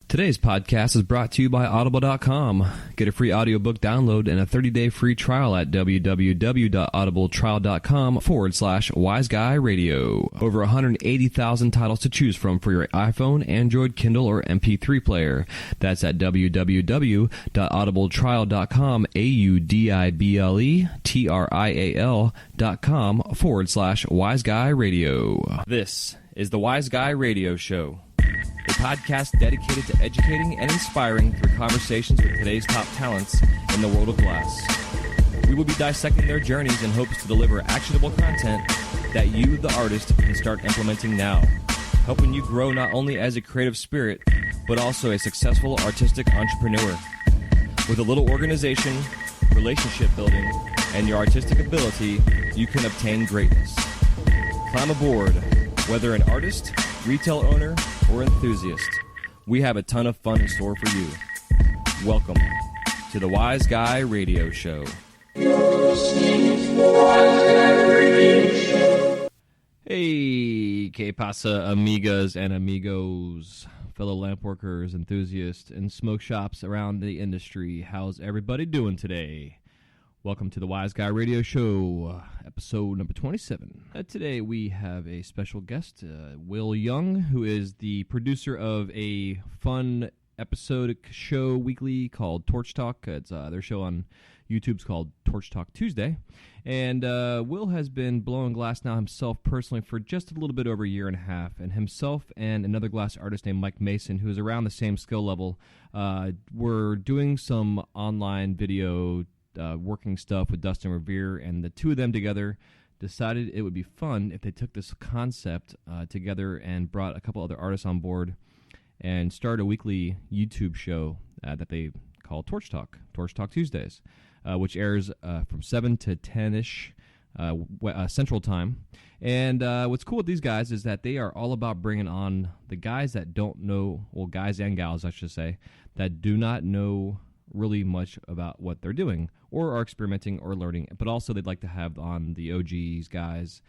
Today's podcast is brought to you by Audible.com. Get a free audiobook download and a 30-day free trial at www.audibletrial.com/WiseGuyRadio. Over 180,000 titles to choose from for your iPhone, Android, Kindle, or MP3 player. That's at www.audibletrial.com, AUDIBLETRIAL.com/WiseGuyRadio. This is the Wise Guy Radio Show, a podcast dedicated to educating and inspiring through conversations with today's top talents in the world of glass. We will be dissecting their journeys in hopes to deliver actionable content that you, the artist, can start implementing now, helping you grow not only as a creative spirit, but also a successful artistic entrepreneur. With a little organization, relationship building, and your artistic ability, you can obtain greatness. Climb aboard, whether an artist, retail owner, or enthusiast. We have a ton of fun in store for you. Welcome to the Wise Guy Radio Show. Hey, que pasa, amigas and amigos, fellow lampworkers, enthusiasts, and smoke shops around the industry. How's everybody doing today? Welcome to the Wise Guy Radio Show, episode number 27. Today we have a special guest, Will Young, who is the producer of a fun episodic show weekly called TorchTalk. It's their show on YouTube's called TorchTalk Tuesday. And Will has been blowing glass now himself personally for just a little bit over a year and a half. And himself and another glass artist named Mike Mason, who is around the same skill level, were doing some online video working stuff with Dustin Revere, and the two of them together decided it would be fun if they took this concept together and brought a couple other artists on board and started a weekly YouTube show that they call TorchTalk Tuesdays, which airs from 7 to 10-ish Central Time. And what's cool with these guys is that they are all about bringing on the guys that don't know, well, guys and gals, I should say, that do not know really much about what they're doing or are experimenting or learning, but also they'd like to have on the OGs guys,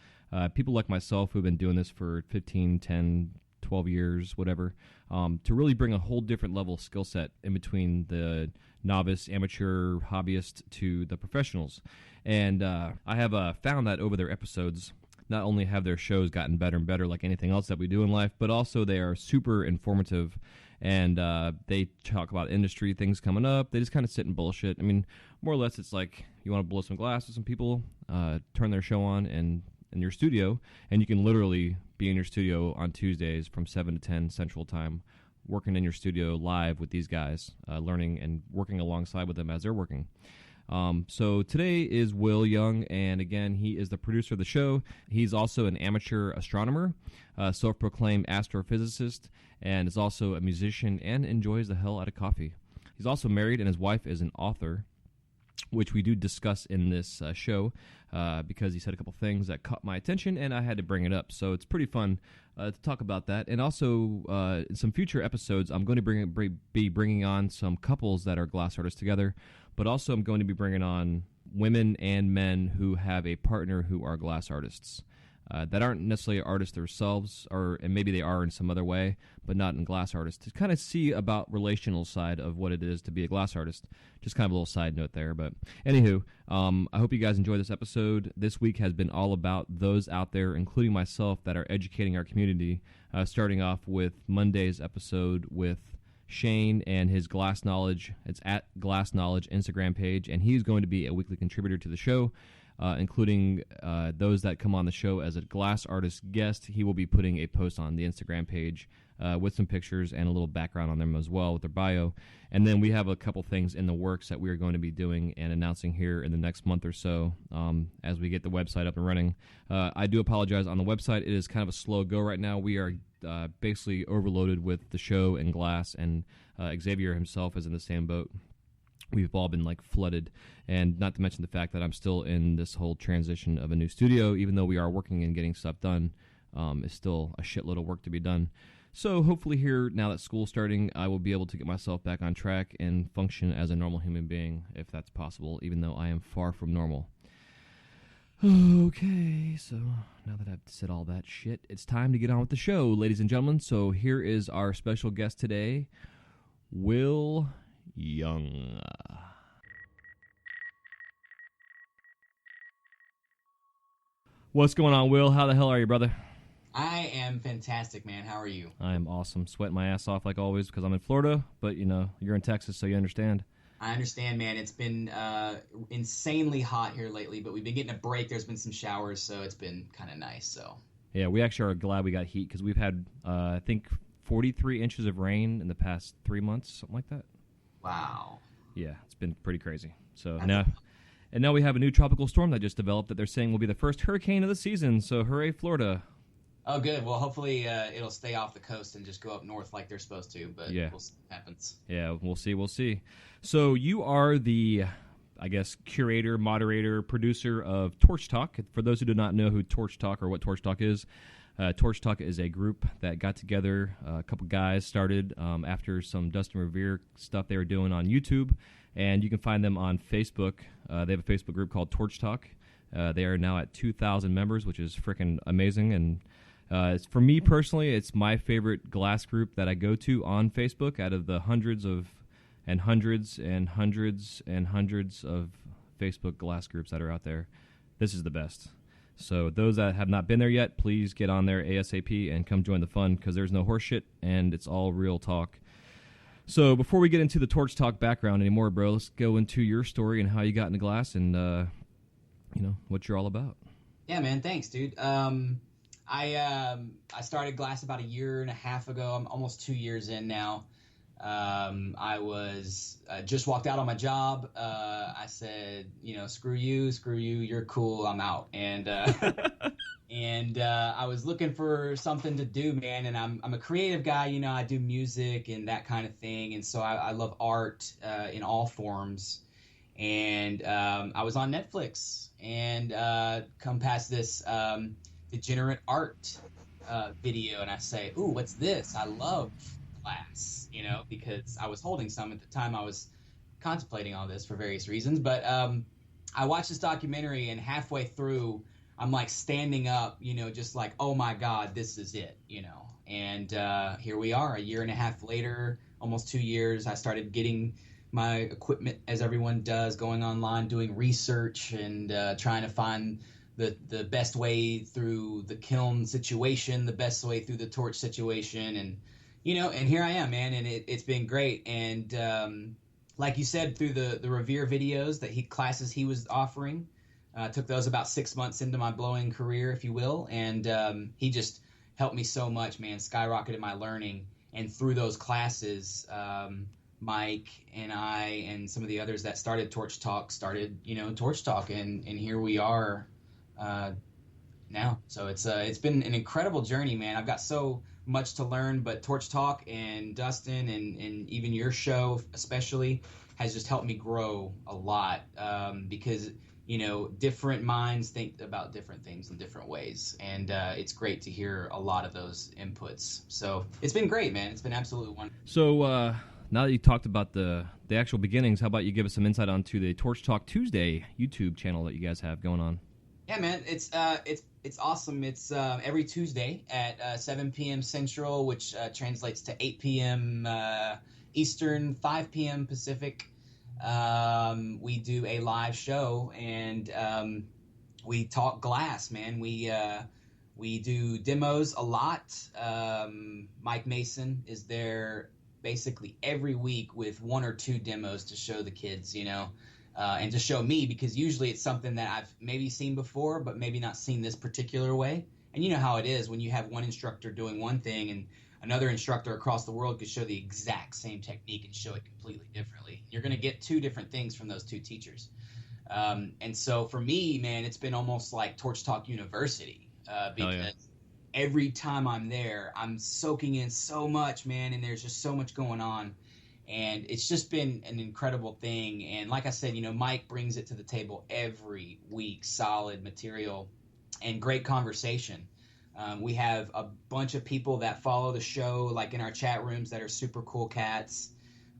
people like myself who've been doing this for 15, 10, 12 years, whatever, to really bring a whole different level of skill set in between the novice, amateur, hobbyist to the professionals. And I have found that over their episodes, not only have their shows gotten better and better like anything else that we do in life, but also they are super informative. And they talk about industry things coming up. They just kind of sit and bullshit. I mean, more or less, it's like you want to blow some glass with some people, turn their show on in your studio, and you can literally be in your studio on Tuesdays from 7 to 10 Central Time, working in your studio live with these guys, learning and working alongside with them as they're working. So today is Will Young, and again, he is the producer of the show. He's also an amateur astronomer, self-proclaimed astrophysicist, and is also a musician and enjoys the hell out of coffee. He's also married, and his wife is an author, which we do discuss in this show because he said a couple things that caught my attention, and I had to bring it up. So it's pretty fun to talk about that. And also, in some future episodes, I'm going to be bringing on some couples that are glass artists together, but also I'm going to be bringing on women and men who have a partner who are glass artists. That aren't necessarily artists themselves, and maybe they are in some other way, but not in glass artists, to kind of see about relational side of what it is to be a glass artist. Just kind of a little side note there. But anywho, I hope you guys enjoy this episode. This week has been all about those out there, including myself, that are educating our community, starting off with Monday's episode with Shane and his Glass Knowledge. It's at Glass Knowledge Instagram page, and he's going to be a weekly contributor to the show. Including those that come on the show as a glass artist guest. He will be putting a post on the Instagram page with some pictures and a little background on them as well with their bio. And then we have a couple things in the works that we are going to be doing and announcing here in the next month or so as we get the website up and running. I do apologize on the website. It is kind of a slow go right now. We are basically overloaded with the show and glass, and Xavier himself is in the same boat. We've all been flooded, and not to mention the fact that I'm still in this whole transition of a new studio. Even though we are working and getting stuff done, it's still a shitload of work to be done. So hopefully here, now that school's starting, I will be able to get myself back on track and function as a normal human being, if that's possible, even though I am far from normal. Okay, so now that I've said all that shit, it's time to get on with the show, ladies and gentlemen. So here is our special guest today, Will Young. What's going on, Will? How the hell are you, brother? I am fantastic, man. How are you? I am awesome. Sweating my ass off like always because I'm in Florida, but you're in Texas, so you understand. I understand, man. It's been insanely hot here lately, but we've been getting a break. There's been some showers, so it's been kind of nice. So Yeah, we actually are glad we got heat because we've had, I think, 43 inches of rain in the past 3 months, something like that. wow. Yeah, it's been pretty crazy. So That's now we have a new tropical storm that just developed that they're saying will be the first hurricane of the season. So hooray, Florida! Oh, good. Well, hopefully it'll stay off the coast and just go up north like they're supposed to. But Yeah. we'll see what happens. Yeah, we'll see. We'll see. So you are the, I guess, curator, moderator, producer of TorchTalk. For those who do not know who TorchTalk or what TorchTalk is a group that got together. A couple guys started after some Dustin Revere stuff they were doing on YouTube, and you can find them on Facebook. They have a Facebook group called TorchTalk. They are now at 2,000 members, which is freaking amazing. And for me personally, it's my favorite glass group that I go to on Facebook out of the hundreds of and hundreds and hundreds and hundreds of Facebook glass groups that are out there. This is the best. So those that have not been there yet, please get on there ASAP and come join the fun because there's no horse shit and it's all real talk. So before we get into the Torch Talk background anymore, bro, let's go into your story and how you got into glass and what you're all about. Yeah, man. Thanks, dude. I started glass about a year and a half ago. I'm almost 2 years in now. I was just walked out on my job. I said, screw you, you're cool, I'm out. And I was looking for something to do, man. And I'm a creative guy, I do music and that kind of thing. And so I love art in all forms. And I was on Netflix and come past this degenerate art video, and I say, ooh, what's this? I love glass, because I was holding some at the time. I was contemplating all this for various reasons, but I watched this documentary, and halfway through, I'm like standing up, just like, oh my God, this is it, and here we are a year and a half later, almost 2 years. I started getting my equipment as everyone does, going online, doing research and trying to find the best way through the kiln situation, the best way through the torch situation. And, and here I am, man. And it's been great. And like you said, through the Revere videos classes he was offering, took those about 6 months into my blowing career, if you will. And he just helped me so much, man, skyrocketed my learning. And through those classes, Mike and I and some of the others that started TorchTalk started, TorchTalk. And here we are now. So it's been an incredible journey, man. I've got so much to learn, but TorchTalk and Dustin and even your show especially has just helped me grow a lot, because different minds think about different things in different ways, and it's great to hear a lot of those inputs. So it's been great, man. It's been absolutely wonderful. So now that you talked about the actual beginnings, how about you give us some insight onto the Torch Talk Tuesday YouTube channel that you guys have going on? Yeah, man, it's awesome. It's every Tuesday at 7 p.m. Central, which translates to 8 p.m. Eastern, 5 p.m. Pacific. We do a live show, and we talk glass, man. We do demos a lot. Mike Mason is there basically every week with one or two demos to show the kids, and to show me, because usually it's something that I've maybe seen before, but maybe not seen this particular way. And you know how it is when you have one instructor doing one thing and another instructor across the world could show the exact same technique and show it completely differently. You're going to get two different things from those two teachers. And so for me, man, it's been almost like TorchTalk University, because every time I'm there, I'm soaking in so much, man, and there's just so much going on. And it's just been an incredible thing. And like I said, Mike brings it to the table every week, solid material and great conversation. We have a bunch of people that follow the show, like in our chat rooms, that are super cool cats,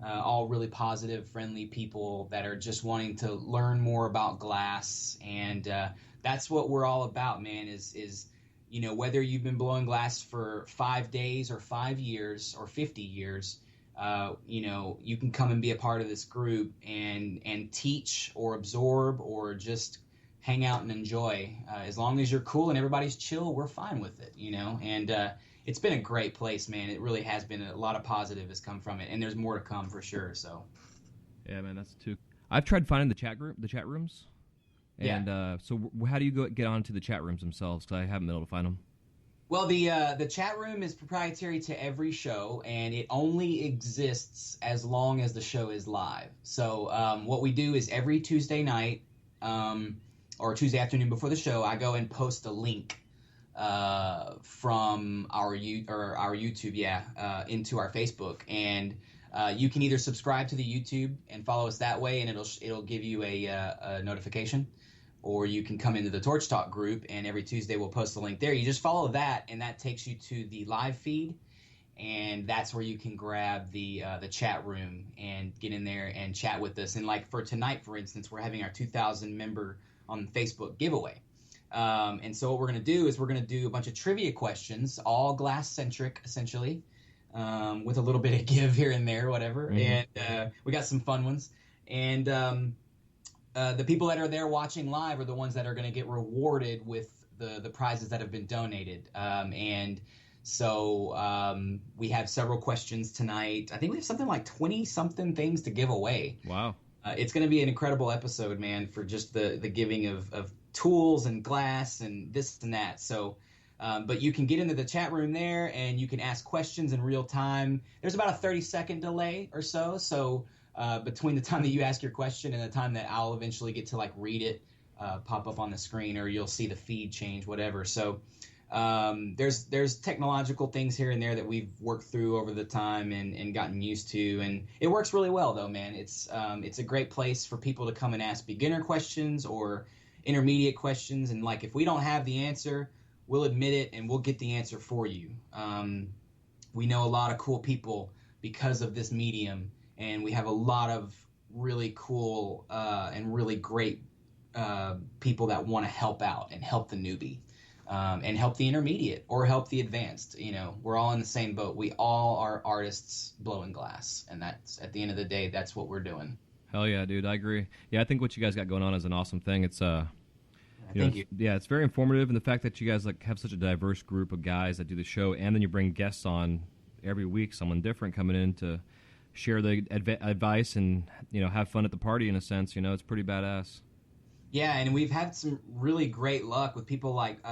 all really positive, friendly people that are just wanting to learn more about glass. And that's what we're all about, man, is whether you've been blowing glass for 5 days or 5 years or 50 years, you can come and be a part of this group and teach or absorb or just hang out and enjoy. As long as you're cool and everybody's chill, we're fine with it, and it's been a great place, man. It really has been. A lot of positive has come from it, and there's more to come for sure. So yeah, man, that's too. I've tried finding the chat rooms, and so how do you get onto the chat rooms themselves? Because I haven't been able to find them. Well, the chat room is proprietary to every show, and it only exists as long as the show is live. So what we do is every Tuesday night or Tuesday afternoon before the show, I go and post a link from our YouTube, into our Facebook, and you can either subscribe to the YouTube and follow us that way, and it'll give you a notification. Or you can come into the TorchTalk group, and every Tuesday we'll post a link there. You just follow that, and that takes you to the live feed, and that's where you can grab the chat room and get in there and chat with us. And like for tonight, for instance, we're having our 2,000 member on Facebook giveaway. And so what we're going to do is we're going to do a bunch of trivia questions, all glass-centric, essentially, with a little bit of give here and there, whatever. Mm-hmm. And we got some fun ones. And the people that are there watching live are the ones that are going to get rewarded with the prizes that have been donated. And so we have several questions tonight. I think we have something like 20-something things to give away. Wow. It's going to be an incredible episode, man, for just the giving of tools and glass and this and that. So, but you can get into the chat room there, and you can ask questions in real time. There's about a 30-second delay or so. So between the time that you ask your question and the time that I'll eventually get to like read it pop up on the screen, or you'll see the feed change, whatever. So there's technological things here and there that we've worked through over the time and gotten used to, and it works really well though, man. It's a great place for people to come and ask beginner questions or intermediate questions, and like if we don't have the answer, we'll admit it and we'll get the answer for you. We know a lot of cool people because of this medium, and we have a lot of really cool and really great people that want to help out and help the newbie. And help the intermediate or help the advanced. We're all in the same boat. We all are artists blowing glass, and that's at the end of the day, that's what we're doing. Hell yeah, dude, I agree. Yeah, I think what you guys got going on is an awesome thing. It's thank you. Yeah, it's very informative, and the fact that you guys like have such a diverse group of guys that do the show, and then you bring guests on every week, someone different coming in to share the advice and have fun at the party in a sense. It's pretty badass. Yeah, and we've had some really great luck with people like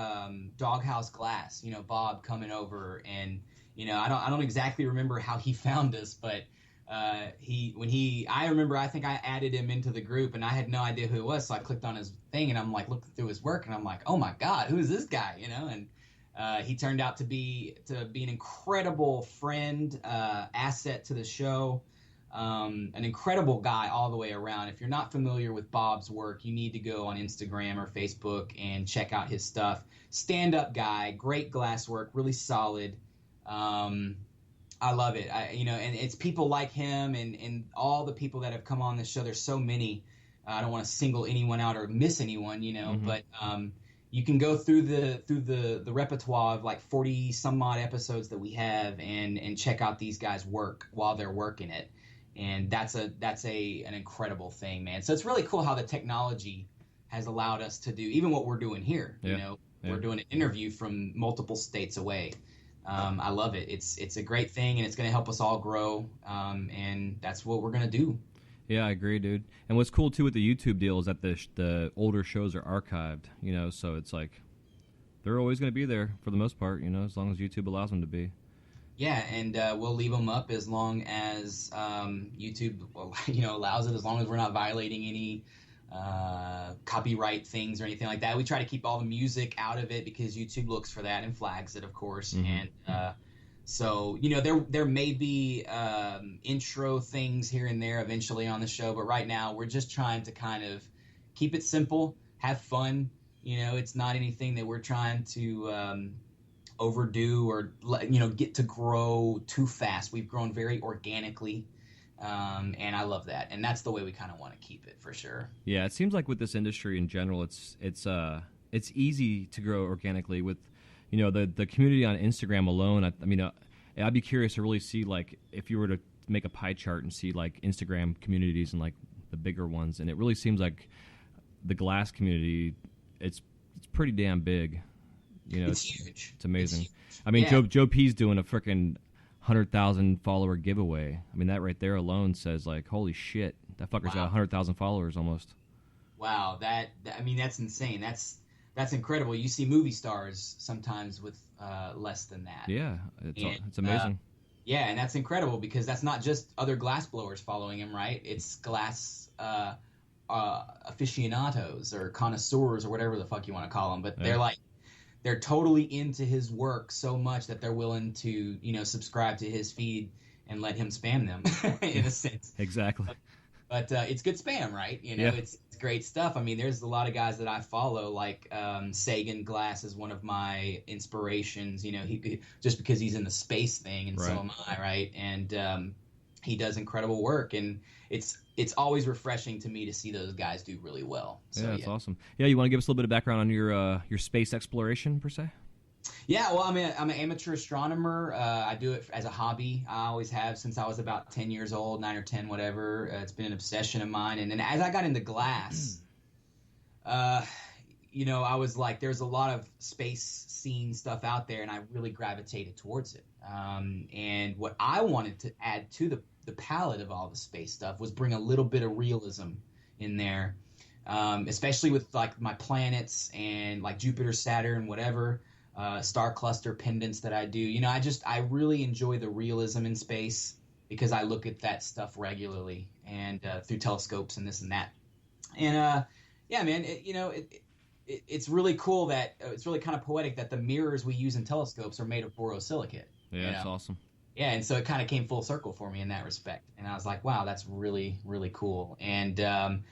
Doghouse Glass, Bob coming over, and I don't exactly remember how he found us, but I think I added him into the group, and I had no idea who it was, so I clicked on his thing, and I'm like looking through his work, and I'm like, oh my God, who is this guy? And he turned out to be an incredible friend, asset to the show. An incredible guy all the way around. If you're not familiar with Bob's work, you need to go on Instagram or Facebook and check out his stuff. Stand-up guy, great glass work, really solid. I love it. And it's people like him and all the people that have come on this show. There's so many. I don't want to single anyone out or miss anyone, mm-hmm. But you can go through the repertoire of like 40 some odd episodes that we have and check out these guys' work while they're working it. And that's an incredible thing, man. So it's really cool how the technology has allowed us to do even what we're doing here. Yeah. We're doing an interview from multiple states away. I love it. It's a great thing, and it's going to help us all grow. And that's what we're going to do. Yeah, I agree, dude. And what's cool too with the YouTube deal is that the older shows are archived. So it's like they're always going to be there for the most part. As long as YouTube allows them to be. Yeah, and we'll leave them up as long as YouTube, allows it. As long as we're not violating any copyright things or anything like that. We try to keep all the music out of it because YouTube looks for that and flags it, of course. Mm-hmm. And so there may be intro things here and there eventually on the show, but right now we're just trying to kind of keep it simple, have fun. It's not anything that we're trying to overdo or get to grow too fast. We've grown very organically, and I love that, and that's the way we kind of want to keep it for sure. Yeah, it seems like with this industry in general, it's easy to grow organically with the community on Instagram alone. I'd be curious to really see like if you were to make a pie chart and see like Instagram communities and like the bigger ones, and it really seems like the glass community, it's pretty damn big. You know, it's huge. It's amazing. It's huge. I mean, Yeah. Joe P's doing a freaking 100,000 follower giveaway. I mean, that right there alone says like, holy shit, that fucker's got 100,000 followers almost. Wow, I mean, that's insane. That's incredible. You see movie stars sometimes with less than that. Yeah, it's amazing. Yeah, and that's incredible because that's not just other glass blowers following him, right? It's glass aficionados or connoisseurs or whatever the fuck you want to call them. But they're totally into his work so much that they're willing to, you know, subscribe to his feed and let him spam them in a sense. Exactly. But it's good spam, right? You know, it's great stuff. I mean, there's a lot of guys that I follow, like Sagan Glass is one of my inspirations. You know, he just because he's in the space thing, and so am I, right? And he does incredible work, and it's always refreshing to me to see those guys do really well. So, yeah, that's awesome. Yeah, you want to give us a little bit of background on your space exploration per se? Yeah, well, I'm an amateur astronomer. I do it as a hobby. I always have since I was about 10 years old, 9 or 10, whatever. It's been an obsession of mine. And as I got into glass, you know, I was like, there's a lot of space scene stuff out there, and I really gravitated towards it. And what I wanted to add to the palette of all the space stuff was bring a little bit of realism in there, especially with like my planets and like Jupiter, Saturn, whatever. Star cluster pendants that I do. You know, I really enjoy the realism in space because I look at that stuff regularly and through telescopes and this and that. And yeah, man, it's really cool that it's really kind of poetic that the mirrors we use in telescopes are made of borosilicate. Yeah, that's awesome. Yeah, and so it kind of came full circle for me in that respect. And I was like, wow, that's really, really cool. And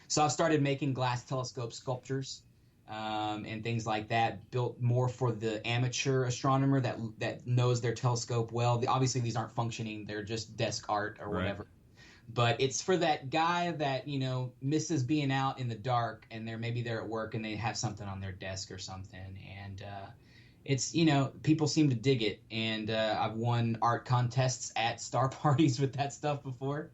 so I've started making glass telescope sculptures. And things like that, built more for the amateur astronomer that knows their telescope well. Obviously, these aren't functioning; they're just desk art or whatever. But it's for that guy that, you know, misses being out in the dark, and maybe they're at work and they have something on their desk or something, and it's, you know, people seem to dig it. And I've won art contests at star parties with that stuff before,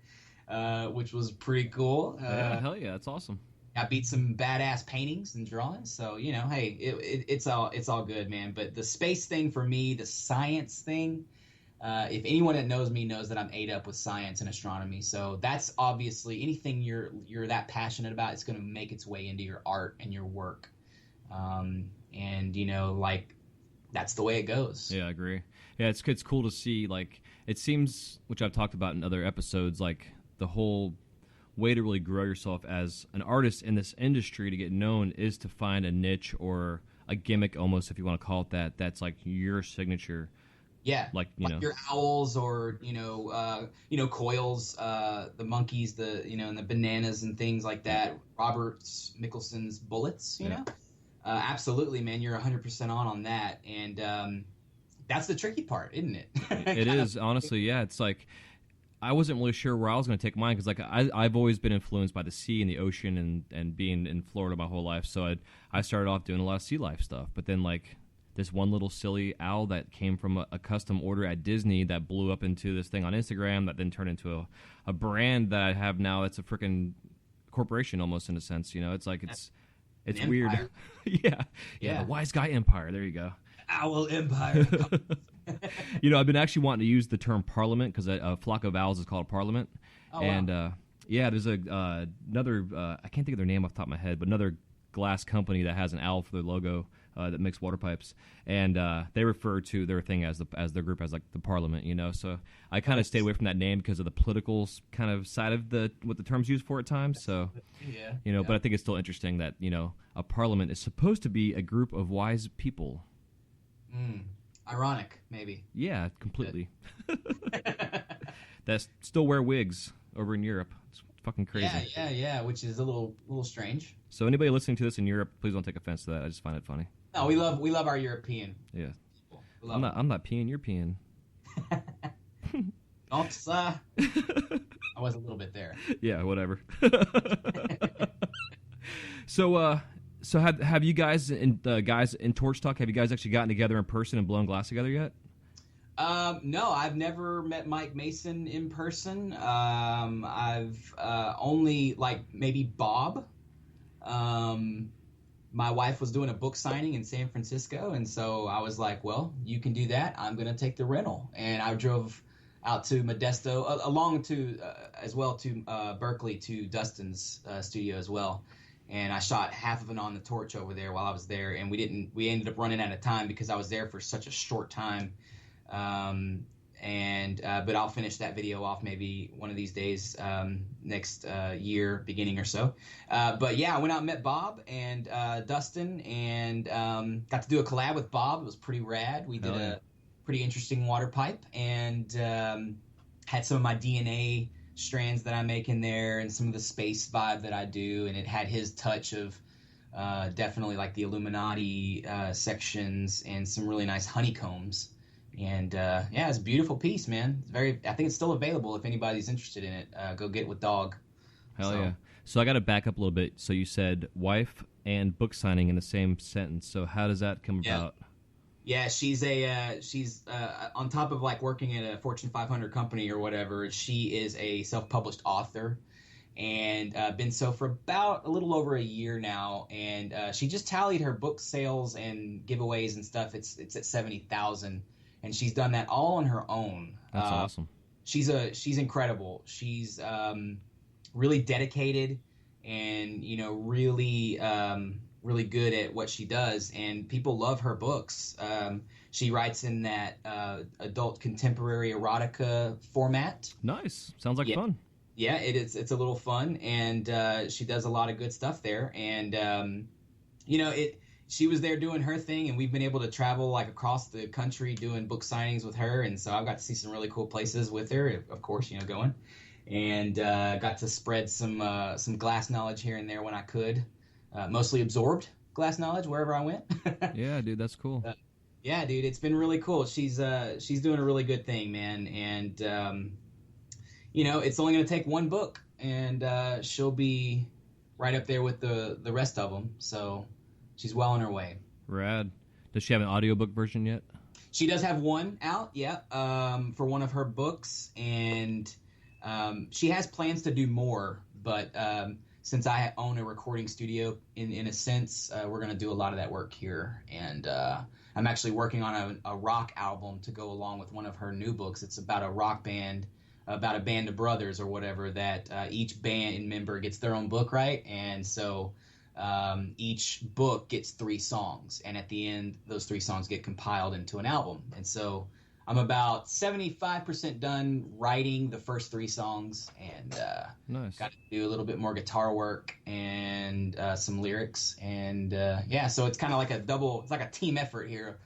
which was pretty cool. Yeah, hell yeah, that's awesome. I beat some badass paintings and drawings, so, you know, hey, it's all good, man. But the space thing for me, the science thing, if anyone that knows me knows that I'm ate up with science and astronomy. So that's obviously anything you're that passionate about, it's going to make its way into your art and your work, and you know, like that's the way it goes. Yeah, I agree. Yeah, it's cool to see. Like, it seems, which I've talked about in other episodes, like the whole way to really grow yourself as an artist in this industry to get known is to find a niche or a gimmick, almost, if you want to call it that, that's like your signature. Yeah, like you know, your owls, or you know, coils, the monkeys, and the bananas and things like that. Robert Mickelson's bullets, you know, absolutely, man. You're 100% on that, and that's the tricky part, isn't it? It is, honestly. Yeah, it's like, I wasn't really sure where I was going to take mine because, like, I've always been influenced by the sea and the ocean and being in Florida my whole life. So I started off doing a lot of sea life stuff. But then, like, this one little silly owl that came from a custom order at Disney that blew up into this thing on Instagram that then turned into a brand that I have now. It's a freaking corporation almost, in a sense. You know, it's like it's weird. Yeah, the Wise Guy Empire. There you go. Owl Empire. You know, I've been actually wanting to use the term parliament because a flock of owls is called a parliament. Oh, and wow. There's another I can't think of their name off the top of my head, but another glass company that has an owl for their logo that makes water pipes, and they refer to their thing as their group as like the parliament. You know, so I kind of stayed away from that name because of the political kind of side of what the term's used for at times. So but I think it's still interesting that, you know, a parliament is supposed to be a group of wise people. Ironic, maybe. Yeah, completely. That still wear wigs over in Europe. It's fucking crazy. Yeah, which is a little strange. So anybody listening to this in Europe, please don't take offense to that. I just find it funny. No, we love our European. Yeah. I'm not peeing, you're peeing. Don't I was a little bit there. Yeah, whatever. So have you guys in TorchTalk, have you guys actually gotten together in person and blown glass together yet? No, I've never met Mike Mason in person. I've only like maybe Bob. Um, my wife was doing a book signing in San Francisco, and so I was like, "Well, you can do that. I'm gonna take the rental." And I drove out to Modesto, along to as well to Berkeley to Dustin's studio as well. And I shot half of it on the Torch over there while I was there, and we ended up running out of time because I was there for such a short time. But I'll finish that video off maybe one of these days, next year beginning or so. But yeah, I went out and met Bob and Dustin, and got to do a collab with Bob. It was pretty rad. We did a pretty interesting water pipe, and had some of my DNA strands that I make in there, and some of the space vibe that I do, and it had his touch of definitely like the Illuminati sections and some really nice honeycombs. And yeah, it's a beautiful piece, man. It's I think it's still available if anybody's interested in it. Go get it with Dog. Hell yeah. So I got to back up a little bit. So you said wife and book signing in the same sentence. So how does that come about? Yeah, she's on top of like working at a Fortune 500 company or whatever. She is a self-published author, and been so for about a little over a year now. And she just tallied her book sales and giveaways and stuff. It's at 70,000. And she's done that all on her own. That's awesome. She's incredible. She's really dedicated, and really really good at what she does. And people love her books. She writes in that adult contemporary erotica format. Nice. Sounds like fun. Yeah, it's a little fun, and she does a lot of good stuff there. And she was there doing her thing, and we've been able to travel like across the country doing book signings with her. And so I've got to see some really cool places with her, of course, going, and got to spread some glass knowledge here and there when I could. Mostly absorbed glass knowledge wherever I went. Yeah, dude, that's cool. Yeah, dude, it's been really cool. She's doing a really good thing, man. And it's only going to take one book, and she'll be right up there with the rest of them. So she's well on her way. Rad. Does she have an audiobook version yet? She does have one out, yeah, for one of her books. And she has plans to do more. But since I own a recording studio, in a sense, we're going to do a lot of that work here. And I'm actually working on a rock album to go along with one of her new books. It's about a rock band, about a band of brothers or whatever, that each band member gets their own book, right? And so each book gets 3 songs, and at the end, those 3 songs get compiled into an album. And so I'm about 75% done writing the first 3 songs, and nice. Got to do a little bit more guitar work and some lyrics. And yeah, so it's kind of like it's like a team effort here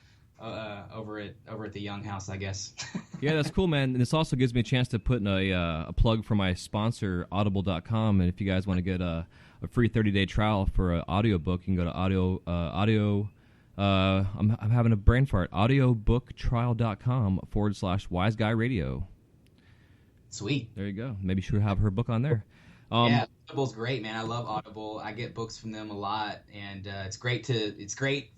over at the Young House, I guess. Yeah, that's cool, man. And this also gives me a chance to put in a plug for my sponsor, Audible.com. And if you guys want to get a free 30-day trial for an audiobook, you can go to I'm having a brain fart. audiobooktrial.com/wiseguy radio. Sweet. There you go. Maybe you should have her book on there. Yeah, Audible's great, man. I love Audible. I get books from them a lot, and it's great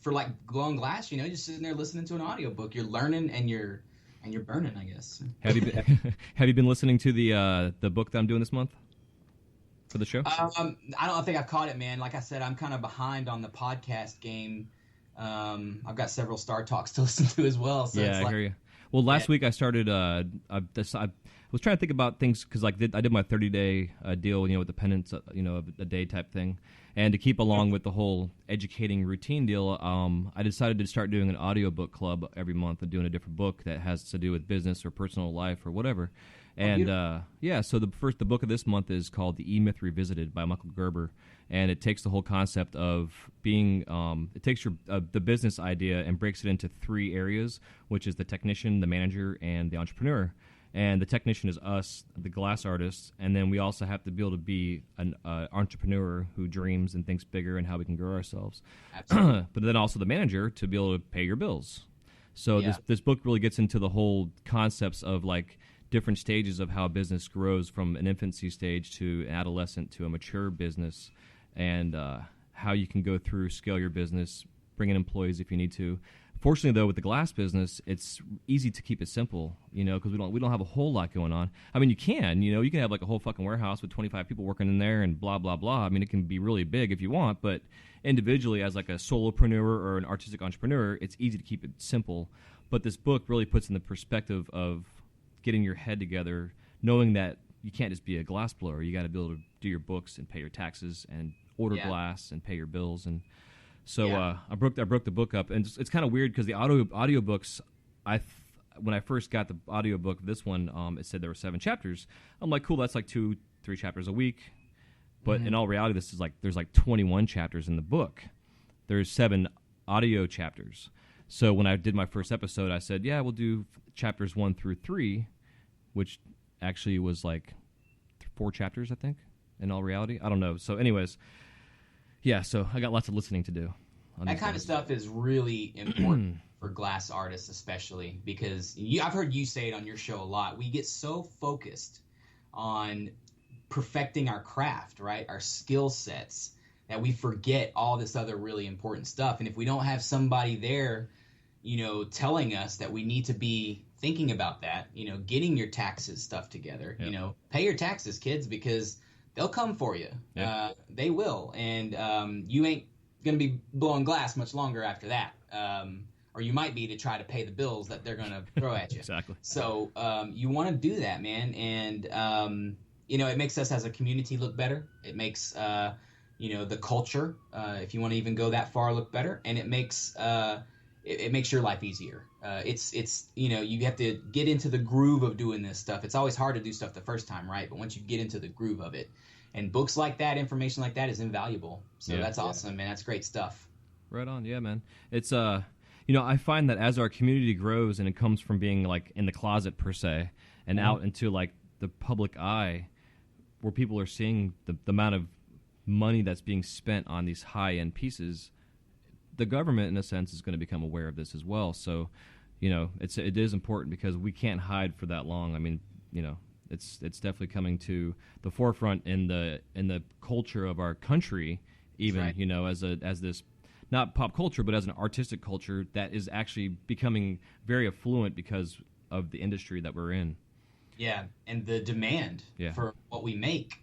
for like glowing glass. Just sitting there listening to an audiobook. You're learning and you're burning, I guess. Have you been listening to the book that I'm doing this month for the show? I don't think I've caught it, man. Like I said, I'm kind of behind on the podcast game. I've got several Star Talks to listen to as well. So yeah, I hear you. Well, last week I started. I was trying to think about things because I did my 30-day deal, with the penance, of a day type thing, and to keep along with the whole educating routine deal, I decided to start doing an audiobook club every month and doing a different book that has to do with business or personal life or whatever. And so the book of this month is called The E-Myth Revisited by Michael Gerber, and it takes the whole concept of being it takes your the business idea and breaks it into 3 areas, which is the technician, the manager, and the entrepreneur. And the technician is us, the glass artists, and then we also have to be able to be an entrepreneur who dreams and thinks bigger and how we can grow ourselves. But then also the manager to be able to pay your bills. So this book really gets into the whole concepts of like different stages of how a business grows from an infancy stage to adolescent to a mature business, and how you can go through, scale your business, bring in employees if you need to. Fortunately, though, with the glass business, it's easy to keep it simple, because we don't have a whole lot going on. I mean, you can have like a whole fucking warehouse with 25 people working in there and blah, blah, blah. I mean, it can be really big if you want, but individually as like a solopreneur or an artistic entrepreneur, it's easy to keep it simple. But this book really puts in the perspective of getting your head together, knowing that you can't just be a glass blower. You got to be able to do your books and pay your taxes and order glass and pay your bills. And so I broke the book up, and it's kind of weird because the audiobooks, when I first got the audiobook, this one, it said there were 7 chapters. I'm like, cool, that's like 2-3 chapters a week. But in all reality, there's like 21 chapters in the book. There's 7 audio chapters. So when I did my first episode, I said, yeah, we'll do chapters 1 through 3, which actually was like 4 chapters, I think, in all reality. I don't know. So anyways, yeah, so I got lots of listening to do. That kind of stuff is really important for glass artists, especially because I've heard you say it on your show a lot. We get so focused on perfecting our craft, right? Our skill sets, that we forget all this other really important stuff. And if we don't have somebody there, telling us that we need to be thinking about that, getting your taxes stuff together, pay your taxes, kids, because they'll come for you. Yeah. They will. And you ain't going to be blowing glass much longer after that. Or you might be to try to pay the bills that they're going to throw at you. Exactly. So you want to do that, man. And, it makes us as a community look better. It makes, the culture, if you want to even go that far, look better. And it makes it makes your life easier. It's you have to get into the groove of doing this stuff. It's always hard to do stuff the first time, right? But once you get into the groove of it, and books like that, information like that is invaluable. So that's awesome, man. That's great stuff. Right on. Yeah, man. It's I find that as our community grows and it comes from being like in the closet per se and out into like the public eye, where people are seeing the amount of money that's being spent on these high-end pieces, the government, in a sense, is going to become aware of this as well. So, it is important because we can't hide for that long. I mean, it's definitely coming to the forefront in the culture of our country, even as this not pop culture, but as an artistic culture that is actually becoming very affluent because of the industry that we're in. Yeah, and the demand for what we make.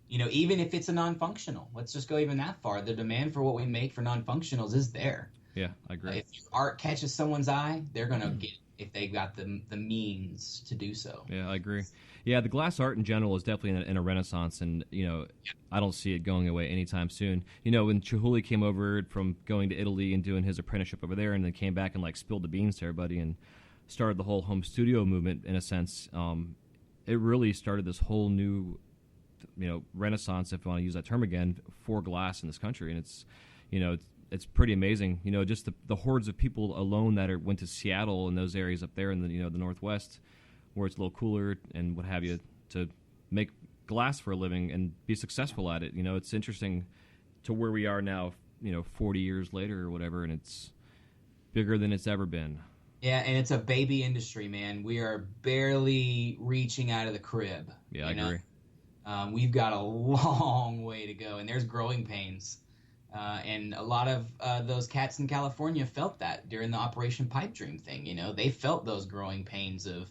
Even if it's a non-functional, let's just go even that far. The demand for what we make for non-functionals is there. Yeah, I agree. If your art catches someone's eye, they're going to get it if they've got the means to do so. Yeah, I agree. Yeah, the glass art in general is definitely in a renaissance, and, I don't see it going away anytime soon. When Chihuly came over from going to Italy and doing his apprenticeship over there and then came back and, like, spilled the beans to everybody and started the whole home studio movement, in a sense, it really started this whole new renaissance, if you want to use that term again, for glass in this country. And it's pretty amazing. Just the hordes of people alone that went to Seattle and those areas up there in the the Northwest, where it's a little cooler and what have you, to make glass for a living and be successful at it. It's interesting to where we are now, 40 years later or whatever, and it's bigger than it's ever been. Yeah, and it's a baby industry, man. We are barely reaching out of the crib. Yeah, I agree. We've got a long way to go, and there's growing pains. And a lot of those cats in California felt that during the Operation Pipe Dream thing. They felt those growing pains of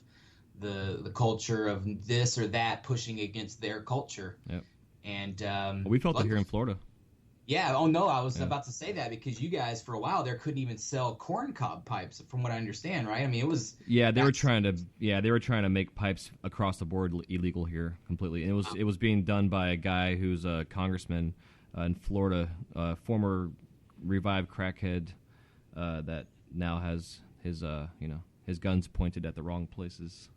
the culture of this or that pushing against their culture. Yep. And we felt it here in Florida. Yeah. Oh no, I was about to say that because you guys, for a while there, couldn't even sell corncob pipes, from what I understand, right? I mean, it was. Yeah, they were trying to make pipes across the board illegal here completely, and it was being done by a guy who's a congressman in Florida, former revived crackhead that now has his his guns pointed at the wrong places.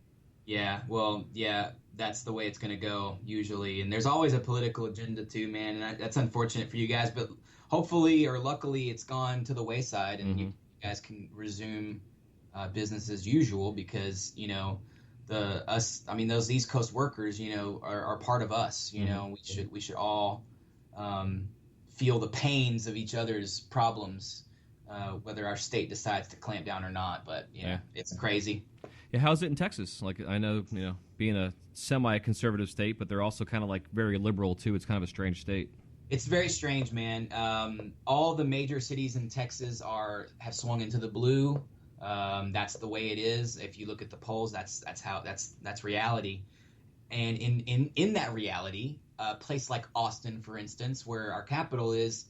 Yeah, well, yeah, that's the way it's going to go usually. And there's always a political agenda too, man. And that's unfortunate for you guys. But hopefully or luckily it's gone to the wayside and you guys can resume business as usual because, those East Coast workers, are part of us. We should all feel the pains of each other's problems, whether our state decides to clamp down or not. But, it's crazy. Yeah, how's it in Texas? Like, I know, being a semi-conservative state, but they're also kind of like very liberal too. It's kind of a strange state. It's very strange, man. All the major cities in Texas have swung into the blue. That's the way it is. If you look at the polls, that's reality. And in that reality, a place like Austin, for instance, where our capital is,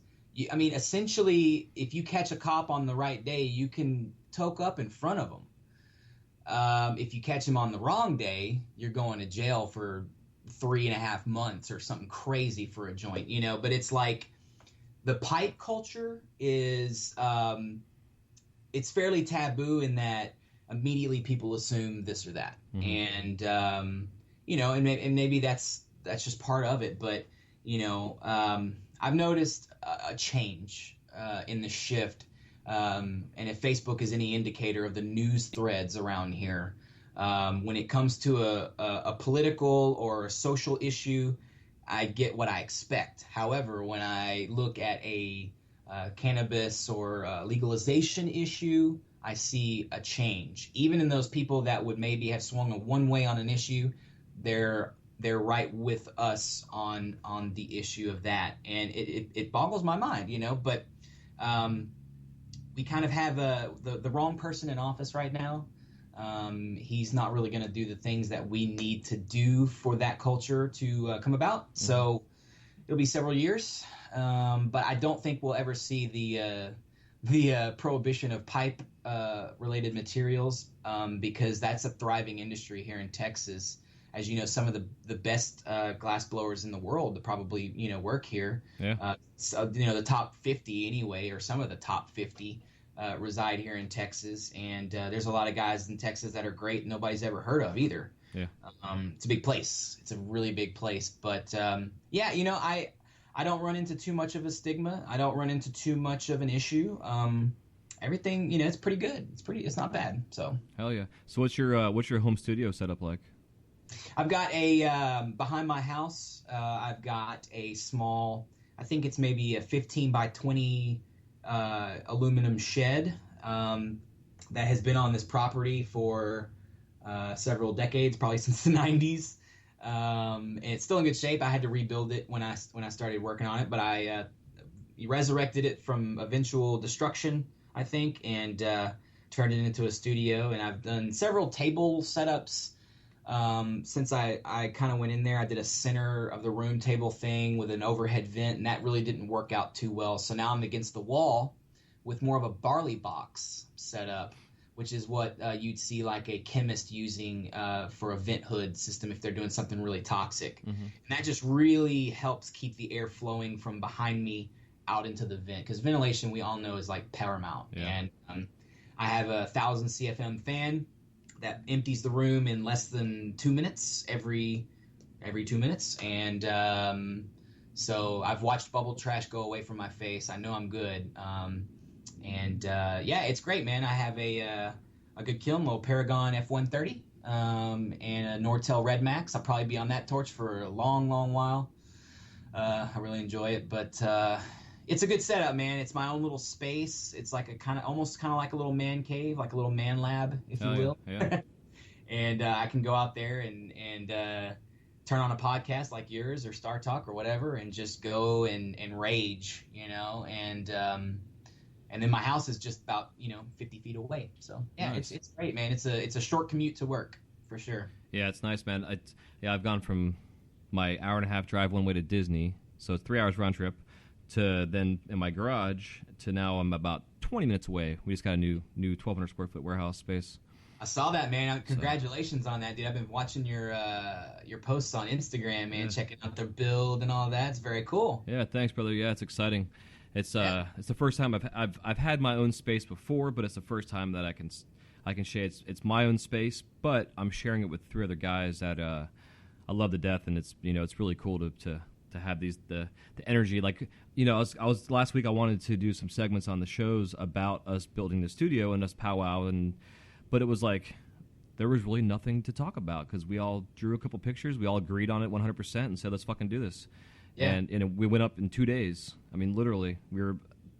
I mean, essentially, if you catch a cop on the right day, you can toke up in front of them. If you catch him on the wrong day, you're going to jail for 3.5 months or something crazy for a joint, you know. But it's like the pipe culture is it's fairly taboo in that immediately people assume this or that, and you know, and maybe that's just part of it. But you know, I've noticed a change in the shift. And if Facebook is any indicator of the news threads around here, when it comes to a political or a social issue, I get what I expect. However, when I look at a cannabis or legalization issue, I see a change. Even in those people that would maybe have swung one way on an issue, they're right with us on the issue of that, and it boggles my mind, you know. But we kind of have the wrong person in office right now. He's not really going to do the things that we need to do for that culture to come about. So it'll be several years, but I don't think we'll ever see the prohibition of pipe related materials, because that's a thriving industry here in Texas. As you know, some of the best glass blowers in the world that probably, you know, work here. Yeah. So, you know, the top 50 anyway, or some of the top 50 reside here in Texas. And there's a lot of guys in Texas that are great nobody's ever heard of either. Yeah. It's a big place. It's a really big place. But yeah, you know, I don't run into too much of a stigma. I don't run into too much of an issue. Everything, you know, it's pretty good. It's not bad. So. Hell yeah. So what's your home studio setup like? I've got a behind my house. I've got a small, I think it's maybe a 15 by 20 aluminum shed that has been on this property for several decades, probably since the 90s. And it's still in good shape. I had to rebuild it when I started working on it, but I resurrected it from eventual destruction, I think, and turned it into a studio. And I've done several table setups. Since I kind of went in there. I did a center of the room table thing with an overhead vent, and that really didn't work out too well. So now I'm against the wall with more of a barley box setup, which is what you'd see like a chemist using for a vent hood system if they're doing something really toxic. And that just really helps keep the air flowing from behind me out into the vent, because ventilation, we all know, is like paramount. Yeah. And I have a 1,000 CFM fan that empties the room in less than 2 minutes every 2 minutes. And so I've watched bubble trash go away from my face. I know I'm good. Yeah, it's great, man. I have a good kiln, little Paragon F130, and a Nortel Red Max. I'll probably be on that torch for a long, long while. I really enjoy it, but it's a good setup, man. It's my own little space. It's like almost like a little man cave, like a little man lab, if you will. Yeah. And I can go out there and turn on a podcast like yours or Star Talk or whatever, and just go and rage, you know. And then my house is just about 50 feet away. So yeah, nice. It's great, man. It's a short commute to work for sure. Yeah, it's nice, man. I've gone from my hour-and-a-half drive one way to Disney, so it's 3 hours round trip, to then in my garage, to now I'm about 20 minutes away. We just got a new 1,200 square foot warehouse space. I saw that, man. Congratulations on that, dude. I've been watching your posts on Instagram, man, checking out their build and all that. It's very cool. Yeah, thanks, brother. Yeah, it's exciting. It's the first time I've had my own space before, but it's the first time that I can share. It's my own space, but I'm sharing it with 3 other guys that I love to death, and it's really cool to have the energy. Like, I was last week, I wanted to do some segments on the shows about us building the studio and us powwow, but it was like there was really nothing to talk about, because we all drew a couple pictures, we all agreed on it 100% and said, let's fucking do this. Yeah. And we went up in 2 days. I mean, literally, we were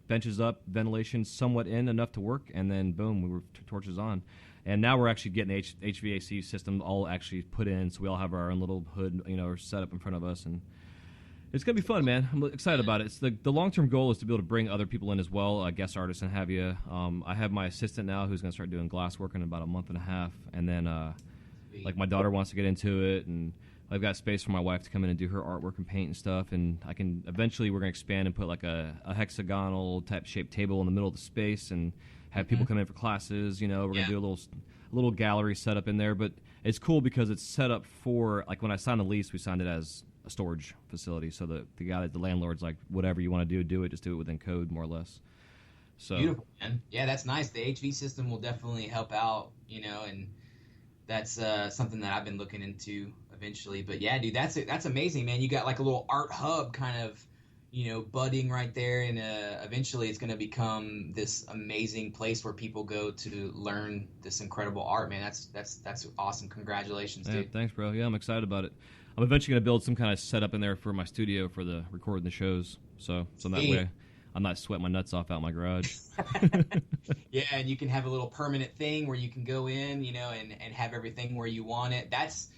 benches up, ventilation somewhat in, enough to work, and then boom, we were torches on. And now we're actually getting HVAC system all actually put in, so we all have our own little hood, set up in front of us. And It's going to be fun, man. I'm excited about it. It's the long-term goal is to be able to bring other people in as well, guest artists and have you. I have my assistant now who's going to start doing glass work in about a month and a half. And then, like, my daughter wants to get into it, and I've got space for my wife to come in and do her artwork and paint and stuff. And I can eventually we're going to expand and put, like, a hexagonal type shaped table in the middle of the space and have people come in for classes. You know, we're going to do a little gallery setup in there. But it's cool because it's set up for, like, when I signed the lease, we signed it as a storage facility, so the landlord's like, whatever you want to do it, just do it within code, more or less. So beautiful, man. Yeah, that's nice. The HV system will definitely help out, you know, and that's something that I've been looking into eventually. But yeah, dude, that's amazing, man. You got like a little art hub kind of, you know, budding right there, and eventually it's going to become this amazing place where people go to learn this incredible art, man. That's awesome. Congratulations, dude. Yeah, thanks, bro. Yeah, I'm excited about it. I'm eventually going to build some kind of setup in there for my studio for the recording the shows, so that way I'm not sweating my nuts off out in my garage. Yeah, and you can have a little permanent thing where you can go in, you know, and have everything where you want it. That's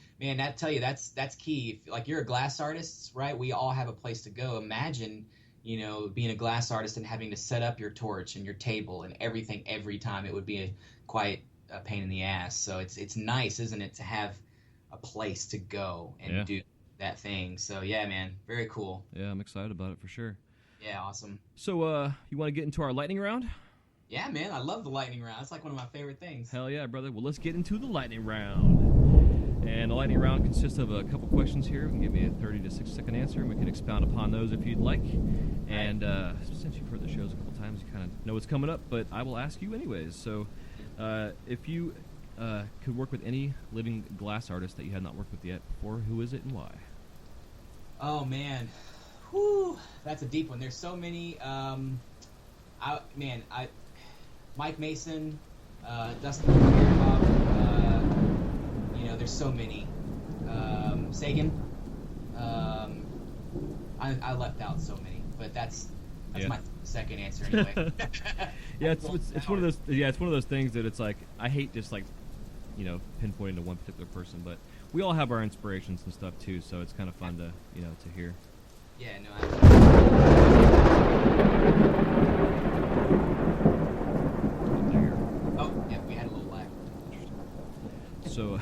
key. If, like, you're a glass artist, right? We all have a place to go. Imagine, you know, being a glass artist and having to set up your torch and your table and everything every time. It would be quite a pain in the ass. So it's nice, isn't it, to have a place to go and do that thing. So yeah, man, very cool. Yeah, I'm excited about it for sure. Yeah, awesome. So you want to get into our lightning round? Yeah, man, I love the lightning round. It's like one of my favorite things. Hell yeah, brother. Well, let's get into the lightning round. And the lightning round consists of a couple questions here. You can give me a 30 to 60 second answer, and we can expound upon those if you'd like. And since you've heard the shows a couple times, you kind of know what's coming up, but I will ask you anyways. So if you could work with any living glass artist that you had not worked with yet before, who is it and why? Oh, man. Whew, that's a deep one. There's so many. Mike Mason, Dustin Feuerbach, you know, there's so many. Sagan. I left out so many, but that's my second answer anyway. Yeah, it's one of those. Yeah, it's one of those things that it's like I hate just like, you know, pinpointing to one particular person, but we all have our inspirations and stuff too, so it's kind of fun to, you know, to hear. Yeah, no, absolutely. Oh, yeah, we had a little lag. So,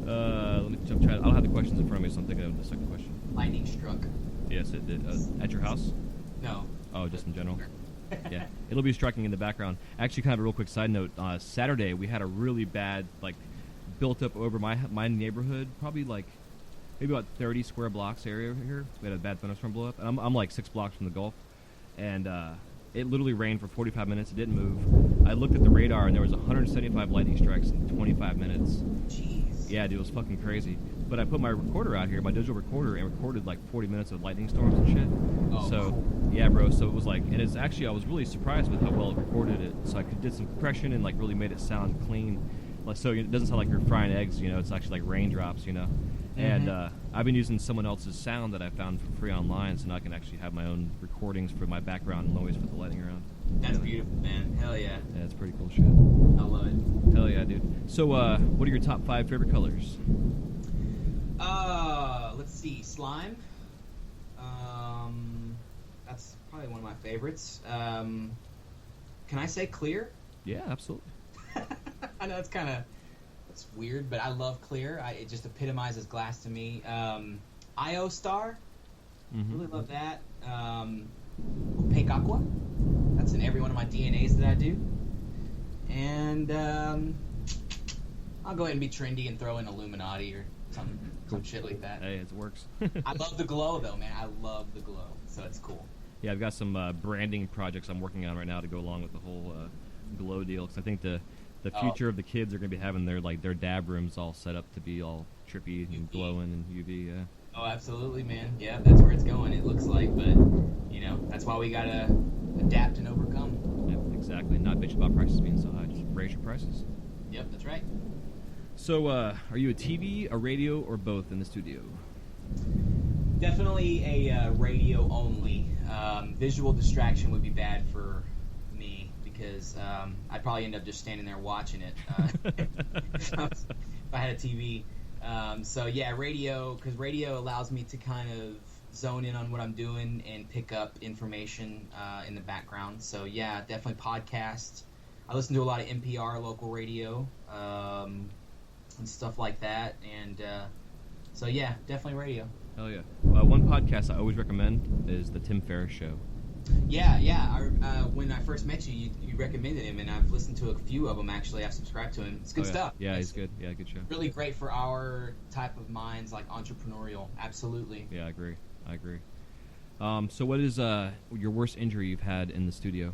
let me try. I don't have the questions in front of me, so I'm thinking of the second question. Lightning struck. Yes, it did. At your house? No. Oh, just in general? Yeah, it'll be striking in the background. Actually, kind of a real quick side note. Saturday, we had a really bad, like, built up over my neighborhood, probably like maybe about 30 square blocks area here. We had a bad thunderstorm blow up, and I'm like 6 blocks from the Gulf, and it literally rained for 45 minutes. It didn't move. I looked at the radar, and there was 175 lightning strikes in 25 minutes. Jeez. Yeah, dude, it was fucking crazy. But I put my recorder out here, my digital recorder, and recorded like 40 minutes of lightning storms and shit. Oh, so, cool. Yeah, bro. So it was like, and it's actually, I was really surprised with how well it recorded it. So I did some compression and like really made it sound clean. Like, so it doesn't sound like you're frying eggs, you know. It's actually like raindrops, you know. Mm-hmm. And I've been using someone else's sound that I found for free online, so now I can actually have my own recordings for my background noise for the lightning round. That's beautiful, man. Hell yeah. Yeah, it's pretty cool shit. I love it. Hell yeah, dude. So, what are your top 5 favorite colors? Let's see. Slime. That's probably one of my favorites. Can I say clear? Yeah, absolutely. I know it's weird, but I love clear. It just epitomizes glass to me. IO Star. Mm-hmm. Really love that. Opaque Aqua. That's in every one of my DNAs that I do. And I'll go ahead and be trendy and throw in Illuminati or some shit like that. Hey, it works. I love the glow, though, man. I love the glow, so it's cool. Yeah, I've got some branding projects I'm working on right now to go along with the whole glow deal, because I think the future of the kids are going to be having their dab rooms all set up to be all trippy and glowing and UV, yeah. Oh, absolutely, man. Yeah, that's where it's going, it looks like, but, you know, that's why we got to adapt and overcome. Yep, exactly. Not bitch about prices being so high, just raise your prices. Yep, that's right. So, are you a TV, a radio, or both in the studio? Definitely a radio only. Visual distraction would be bad for me because I'd probably end up just standing there watching it if I had a TV. So yeah, radio, because radio allows me to kind of zone in on what I'm doing and pick up information in the background. So yeah, definitely podcasts. I listen to a lot of NPR local radio and stuff like that. And so yeah, definitely radio. Hell yeah. One podcast I always recommend is the Tim Ferriss Show. Yeah. When I first met you, you recommended him, and I've listened to a few of them, actually. I've subscribed to him. It's good stuff. Yeah, he's good. Yeah, good show. Really great for our type of minds, like entrepreneurial. Absolutely. Yeah, I agree. So what is your worst injury you've had in the studio?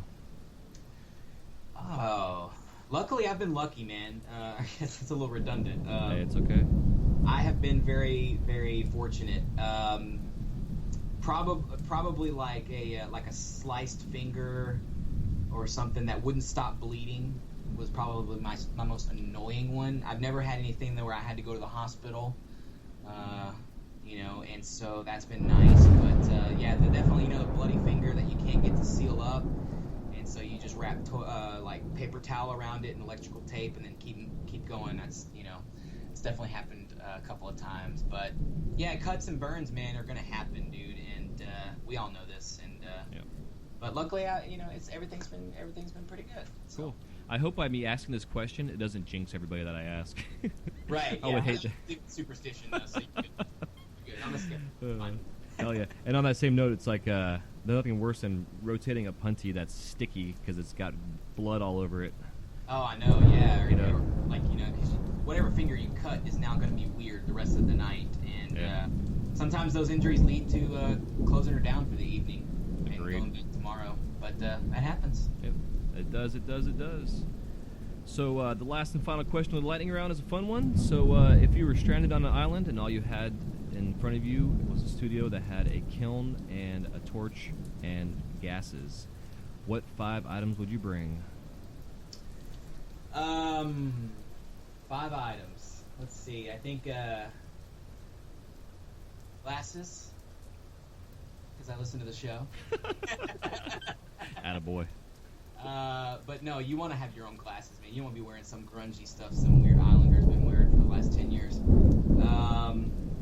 Oh, luckily I've been lucky, man. I guess it's a little redundant. Hey, it's okay. I have been very, very fortunate. Probably like a sliced finger or something that wouldn't stop bleeding was probably my most annoying one. I've never had anything where I had to go to the hospital, and so that's been nice. But yeah, definitely the bloody finger that you can't get to seal up, and so you just wrap like paper towel around it and electrical tape, and then keep going. That's it's definitely happened a couple of times. But yeah, cuts and burns, man, are gonna happen, dude. We all know this, and yeah. But luckily, everything's been pretty good. So. Cool. I hope by me asking this question, it doesn't jinx everybody that I ask. Right. I would hate that. Superstition, though, so you're good. I'm a skeptic. Hell yeah. And on that same note, it's like there's nothing worse than rotating a punty that's sticky because it's got blood all over it. Oh, I know. Yeah. Or, because whatever finger you cut is now going to be weird the rest of the night, and. Sometimes those injuries lead to closing her down for the evening and going back tomorrow. But that happens. Yep, it does. So the last and final question of the lightning round is a fun one. So if you were stranded on an island and all you had in front of you was a studio that had a kiln and a torch and gases, what 5 items would you bring? 5 items. Let's see. I think... glasses, because I listen to the show. Attaboy. But no, you want to have your own glasses, man. You don't want to be wearing some grungy stuff some weird Islander's been wearing for the last 10 years.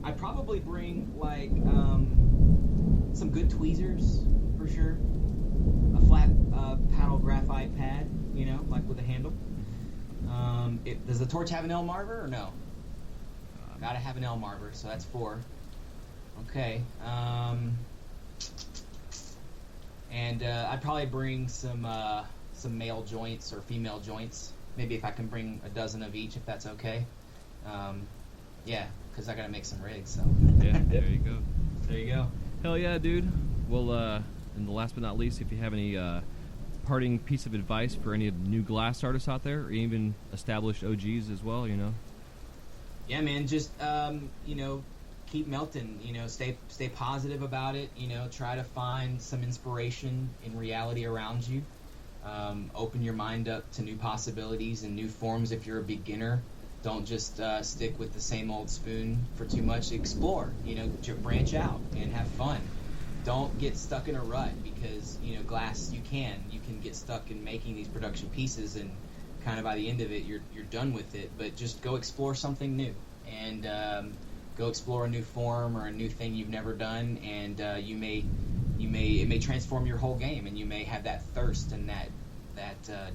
I'd probably bring, like, some good tweezers, for sure. A flat paddle graphite pad, like with a handle. Does the torch have an L marver or no? Gotta have an L marver, so that's 4. Okay. And I'd probably bring some male joints or female joints. Maybe if I can bring a dozen of each, if that's okay. Yeah, because I gotta make some rigs. So. Yeah, there you go. There you go. Hell yeah, dude. Well, and the last but not least, if you have any parting piece of advice for any new glass artists out there, or even established OGs as well, Yeah, man. Just keep melting, stay positive about it, try to find some inspiration in reality around you. Open your mind up to new possibilities and new forms. If you're a beginner, don't just stick with the same old spoon for too much. Explore, branch out and have fun. Don't get stuck in a rut because, glass, you can get stuck in making these production pieces and kind of by the end of it, you're done with it. But just go explore something new and, go explore a new form or a new thing you've never done, and it may transform your whole game, and you may have that thirst and that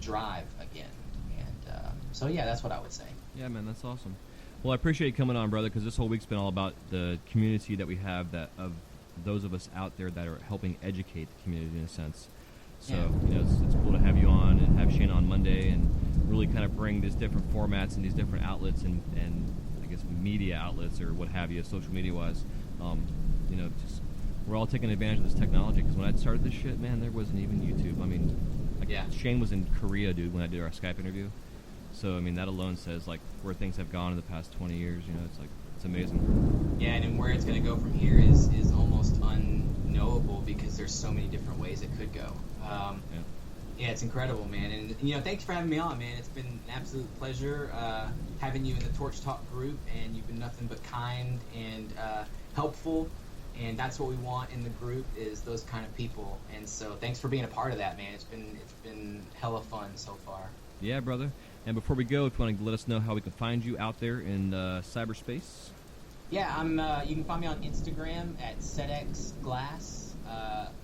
drive again. And so yeah, that's what I would say. Yeah, man, that's awesome. Well, I appreciate you coming on, brother, because this whole week's been all about the community that we have, that of those of us out there that are helping educate the community in a sense. So it's cool to have you on and have Shane on Monday and really kind of bring these different formats and these different outlets and I guess media outlets or what have you, social media wise. Just we're all taking advantage of this technology, because when I started this shit, man, there wasn't even YouTube. I mean, Shane was in Korea, dude, when I did our Skype interview. So I mean, that alone says like where things have gone in the past 20 years. It's amazing. Yeah, and where it's going to go from here is almost unknowable, because there's so many different ways it could go. Yeah, it's incredible, man. And, thanks for having me on, man. It's been an absolute pleasure having you in the TorchTalk group, and you've been nothing but kind and helpful. And that's what we want in the group, is those kind of people. And so thanks for being a part of that, man. It's been hella fun so far. Yeah, brother. And before we go, if you want to let us know how we can find you out there in cyberspace. Yeah, you can find me on Instagram at setxglass.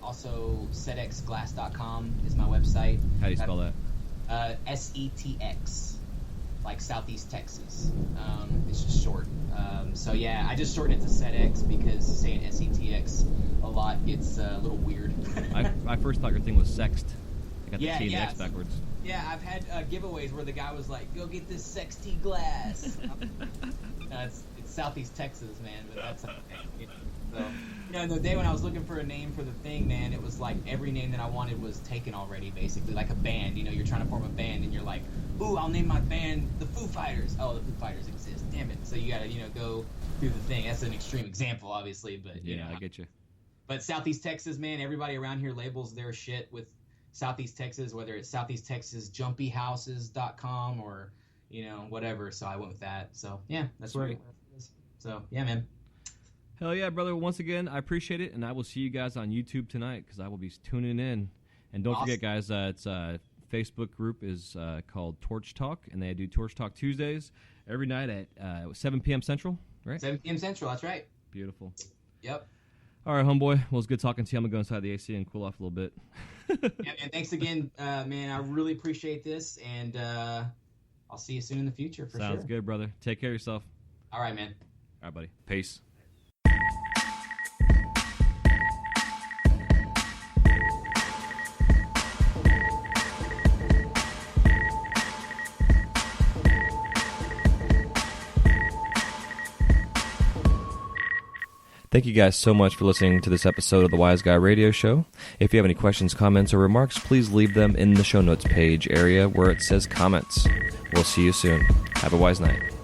Also, setxglass.com is my website. How do you spell that? SETX, like Southeast Texas. It's just short. So yeah, I just shortened it to SetX because saying SETX a lot, it's a little weird. I first thought your thing was sext. I got the T and the X backwards. Yeah, I've had giveaways where the guy was like, "Go get this sexty glass." It's Southeast Texas, man, but that's okay. So, the day when I was looking for a name for the thing, man, it was like every name that I wanted was taken already, basically, like a band. You're trying to form a band, and you're like, "Ooh, I'll name my band the Foo Fighters." Oh, the Foo Fighters exist. Damn it! So you gotta, go through the thing. That's an extreme example, obviously, but yeah, I get you. But Southeast Texas, man, everybody around here labels their shit with Southeast Texas, whether it's Southeast Texas jumpyhouses.com or whatever. So I went with that. So yeah, that's where it is. So yeah, man. Hell yeah, brother. Once again, I appreciate it, and I will see you guys on YouTube tonight because I will be tuning in. And don't forget, guys, it's Facebook group is called TorchTalk, and they do TorchTalk Tuesdays every night at 7 p.m. Central, right? 7 p.m. Central, that's right. Beautiful. Yep. All right, homeboy. Well, it's good talking to you. I'm going to go inside the AC and cool off a little bit. Yeah, man. Thanks again, man. I really appreciate this, and I'll see you soon in the future for sure. Sounds good, brother. Take care of yourself. All right, man. All right, buddy. Peace. Thank you guys so much for listening to this episode of the Wise Guy Radio Show. If you have any questions, comments, or remarks, please leave them in the show notes page area where it says comments. We'll see you soon. Have a wise night.